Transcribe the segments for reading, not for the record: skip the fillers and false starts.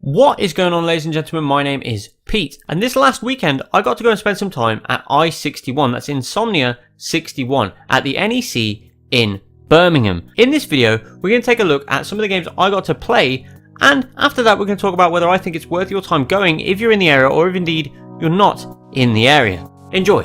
What is going on, ladies and gentlemen? My name is Pete, and this last weekend I got to go and spend some time at I61, that's Insomnia 61, at the NEC in Birmingham. In this video, we're going to take a look at some of the games I got to play, and after that we're going to talk about whether I think it's worth your time going if you're in the area or if indeed you're not in the area. Enjoy!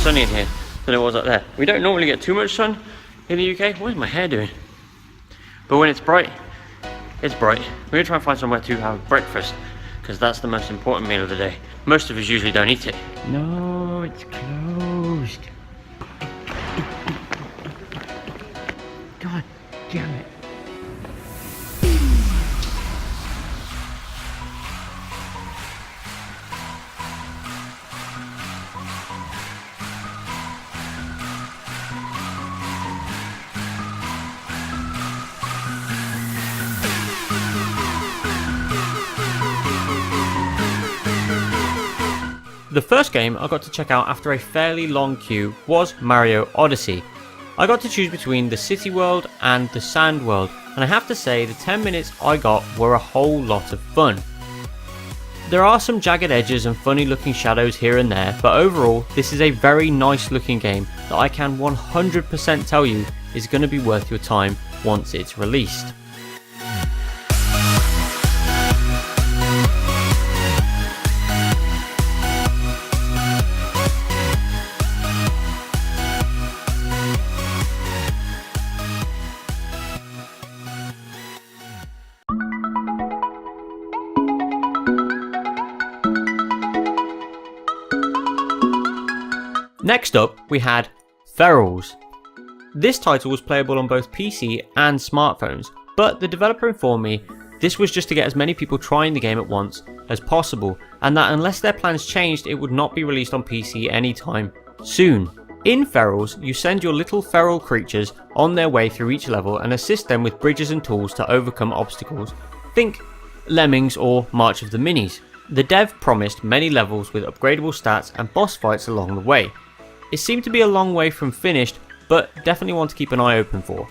Sunny in here than it was up there. We don't normally get too much sun in the UK. What is my hair doing? But when it's bright, it's bright. We're gonna try and find somewhere to have breakfast because that's the most important meal of the day. Most of us usually don't eat it. No, it's closed. God damn it. The first game I got to check out after a fairly long queue was Mario Odyssey. I got to choose between the City World and the Sand World, and I have to say the 10 minutes I got were a whole lot of fun. There are some jagged edges and funny looking shadows here and there, but overall this is a very nice looking game that I can 100% tell you is going to be worth your time once it's released. Next up, we had Ferals. This title was playable on both PC and smartphones, but the developer informed me this was just to get as many people trying the game at once as possible, and that unless their plans changed, it would not be released on PC anytime soon. In Ferals, you send your little feral creatures on their way through each level and assist them with bridges and tools to overcome obstacles. Think Lemmings or March of the Minis. The dev promised many levels with upgradable stats and boss fights along the way. It seemed to be a long way from finished, but definitely one to keep an eye open for.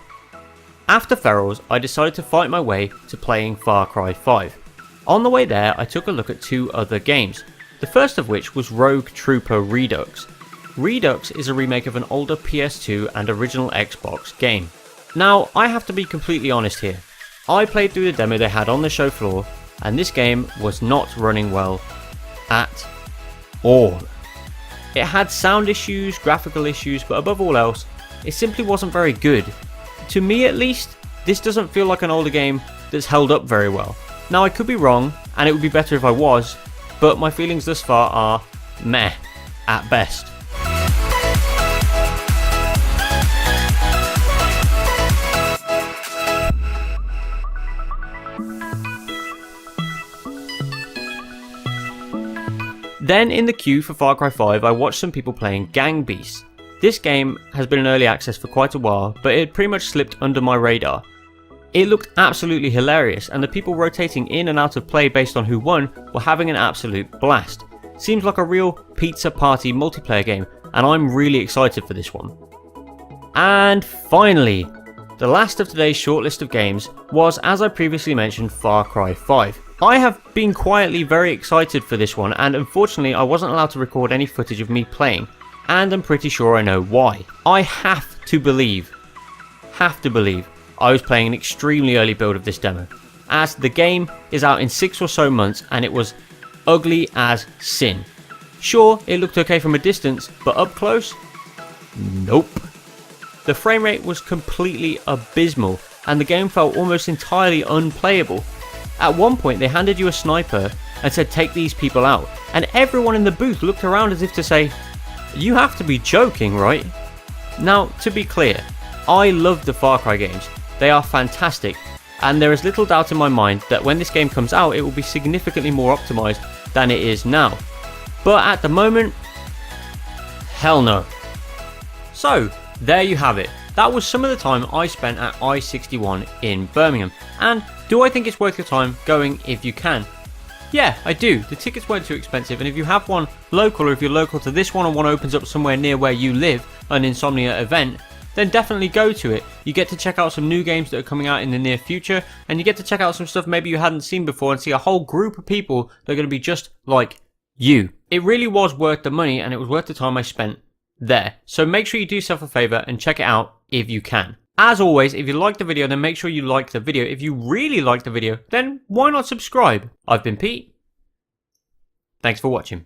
After Ferals, I decided to fight my way to playing Far Cry 5. On the way there, I took a look at two other games, the first of which was Rogue Trooper Redux. Redux is a remake of an older PS2 and original Xbox game. Now, I have to be completely honest here. I played through the demo they had on the show floor, and this game was not running well at all. It had sound issues, graphical issues, but above all else, it simply wasn't very good. To me at least, this doesn't feel like an older game that's held up very well. Now I could be wrong, and it would be better if I was, but my feelings thus far are meh at best. Then in the queue for Far Cry 5 I watched some people playing Gang Beasts. This game has been in early access for quite a while, but it pretty much slipped under my radar. It looked absolutely hilarious, and the people rotating in and out of play based on who won were having an absolute blast. Seems like a real pizza party multiplayer game, and I'm really excited for this one. And finally, the last of today's shortlist of games was, as I previously mentioned, Far Cry 5. I have been quietly very excited for this one, and unfortunately I wasn't allowed to record any footage of me playing, and I'm pretty sure I know why. I have to believe I was playing an extremely early build of this demo, as the game is out in 6 or so months and it was ugly as sin. Sure, it looked okay from a distance, but up close? Nope. The frame rate was completely abysmal, and the game felt almost entirely unplayable. At one point they handed you a sniper and said take these people out, and everyone in the booth looked around as if to say, you have to be joking, right? Now, to be clear, I love the Far Cry games, they are fantastic, and there is little doubt in my mind that when this game comes out it will be significantly more optimized than it is now. But at the moment, hell no. So there you have it. That was some of the time I spent at I61 in Birmingham, and do I think it's worth your time going if you can? Yeah, I do. The tickets weren't too expensive, and if you have one local, or if you're local to this one and one opens up somewhere near where you live, an Insomnia event, then definitely go to it. You get to check out some new games that are coming out in the near future, and you get to check out some stuff maybe you hadn't seen before and see a whole group of people that are going to be just like you. It really was worth the money, and it was worth the time I spent there. So make sure you do yourself a favour and check it out if you can. As always, if you liked the video, then make sure you like the video. If you really liked the video, then why not subscribe? I've been Pete. Thanks for watching.